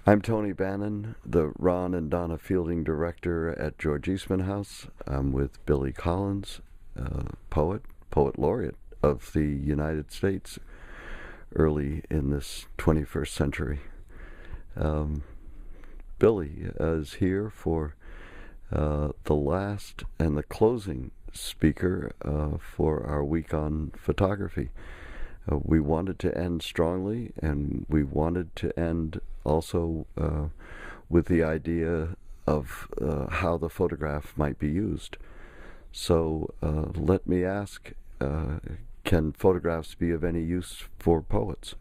I'm Tony Bannon, the Ron and Donna Fielding director at George Eastman House. I'm with Billy Collins, poet laureate of the United States early in this 21st century. Billy is here for the last and the closing speaker for our week on photography. We wanted to end strongly, and we wanted to end also with the idea of how the photograph might be used. So let me ask, can photographs be of any use for poets?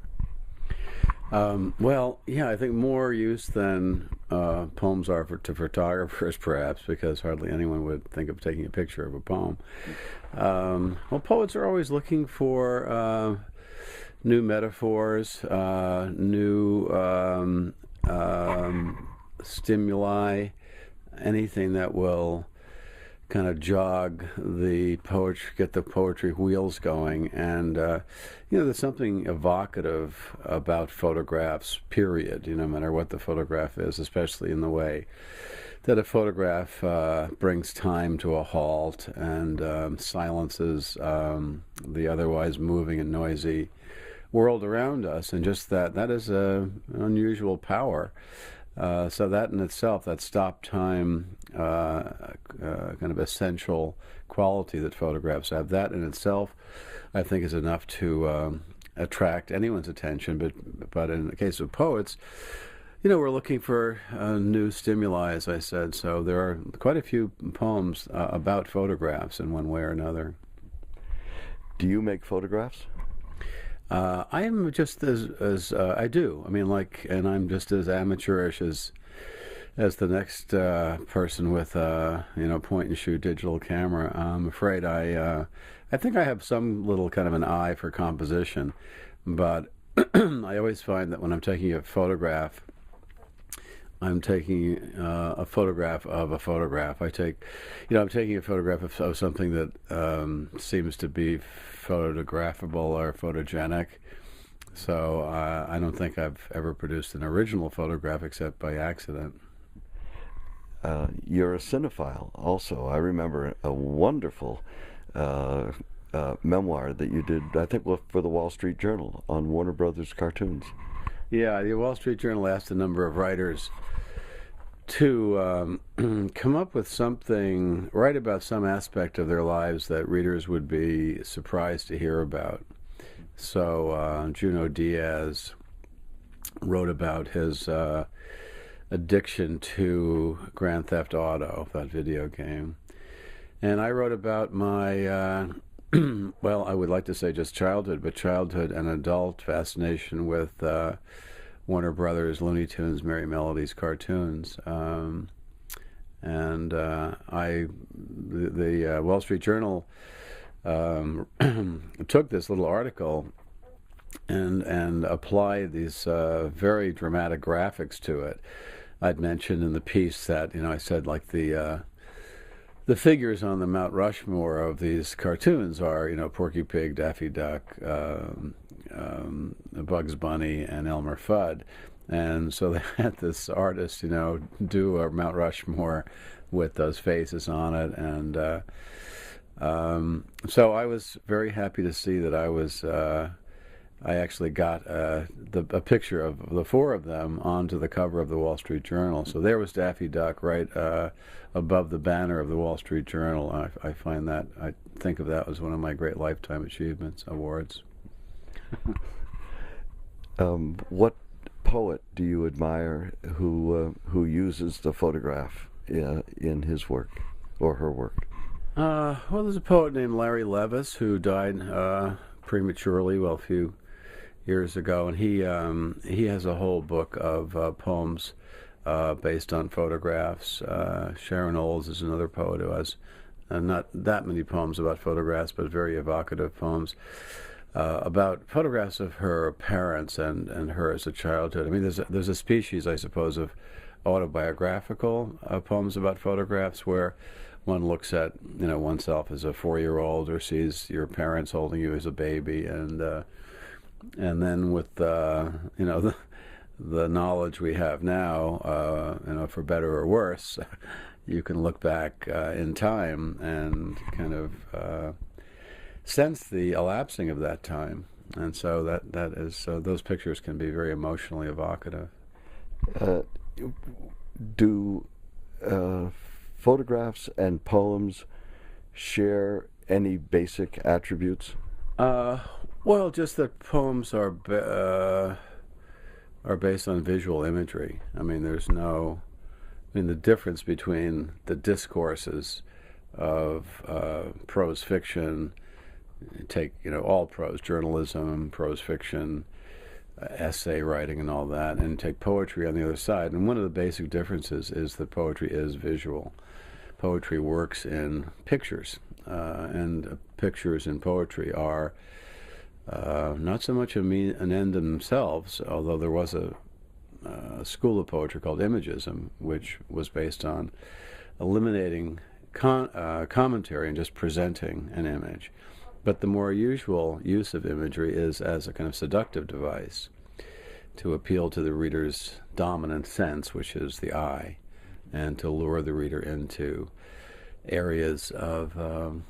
Well, yeah, I think more use than poems are to photographers, perhaps, because hardly anyone would think of taking a picture of a poem. Well, poets are always looking for new metaphors, new stimuli, anything that will kind of jog the poetry, get the poetry wheels going. And, there's something evocative about photographs, period, no matter what the photograph is, especially in the way that a photograph brings time to a halt and silences the otherwise moving and noisy world around us, and just that is an unusual power. So that in itself, that stop time kind of essential quality that photographs have, that in itself I think is enough to attract anyone's attention. But in the case of poets, we're looking for new stimuli, as I said. So there are quite a few poems about photographs in one way or another. Do you make photographs? I am just as I do. I mean, and I'm just as amateurish as the next person with a point and shoot digital camera. I'm afraid I think I have some little kind of an eye for composition, but I always find that when I'm taking a photograph, I'm taking a photograph of a photograph. I'm taking a photograph of something that seems to be photographable or photogenic. So I don't think I've ever produced an original photograph except by accident. You're a cinephile also. I remember a wonderful memoir that you did, I think, for the Wall Street Journal on Warner Brothers cartoons. Yeah, the Wall Street Journal asked a number of writers to come up with something, write about some aspect of their lives that readers would be surprised to hear about. So Junot Diaz wrote about his addiction to Grand Theft Auto, that video game. And I wrote about my, well, I would like to say just childhood, but childhood and adult fascination with Warner Brothers, Looney Tunes, Merry Melodies cartoons. The Wall Street Journal took this little article and applied these very dramatic graphics to it. I'd mentioned in the piece that, I said the figures on the Mount Rushmore of these cartoons are, Porky Pig, Daffy Duck, Bugs Bunny, and Elmer Fudd. And so they had this artist, do a Mount Rushmore with those faces on it. And so I was very happy to see that I actually got a picture of the four of them onto the cover of the Wall Street Journal. So there was Daffy Duck right above the banner of the Wall Street Journal. I think of that as one of my great lifetime achievements awards. What poet do you admire who uses the photograph in his work or her work? Well, there's a poet named Larry Levis who died prematurely, a few years ago, and he has a whole book of poems based on photographs. Sharon Olds is another poet who has not that many poems about photographs, but very evocative poems about photographs of her parents and her as a childhood. I mean, there's a species, I suppose, of autobiographical poems about photographs where one looks at oneself as a 4-year-old or sees your parents holding you as a baby, and then with the knowledge we have now, for better or worse, you can look back in time and kind of sense the elapsing of that time. And so that is so those pictures can be very emotionally evocative. Do photographs and poems share any basic attributes? Well, just that poems are based on visual imagery. I mean, the difference between the discourses of prose fiction, take all prose, journalism, prose fiction, essay writing and all that, and take poetry on the other side. And one of the basic differences is that poetry is visual. Poetry works in pictures, and pictures in poetry are not so much an end in themselves, although there was a school of poetry called Imagism, which was based on eliminating commentary and just presenting an image. But the more usual use of imagery is as a kind of seductive device to appeal to the reader's dominant sense, which is the eye, and to lure the reader into areas of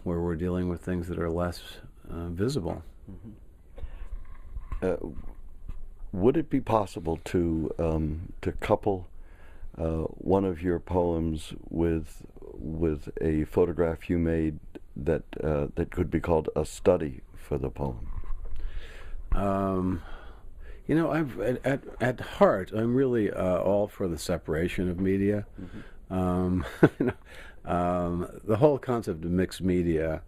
where we're dealing with things that are less visible. Would it be possible to couple one of your poems with a photograph you made that could be called a study for the poem? At heart, I'm really all for the separation of media. Mm-hmm. The whole concept of mixed media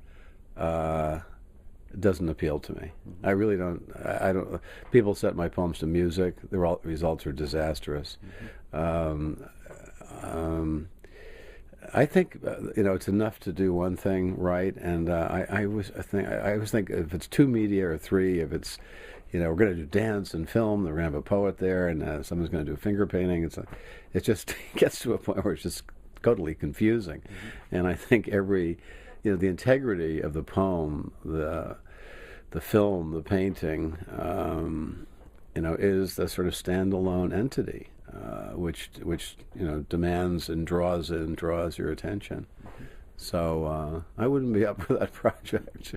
doesn't appeal to me. Mm-hmm. I really don't. I don't. People set my poems to music. The results are disastrous. Mm-hmm. I think it's enough to do one thing right, and I always think if it's two media or three, if it's we're going to do dance and film, we're going to have a poet there, and someone's going to do finger painting. It just gets to a point where it's just totally confusing. Mm-hmm. And I think the integrity of the poem, the film, the painting, is the sort of standalone entity. Which demands and draws your attention. Mm-hmm. So I wouldn't be up for that project.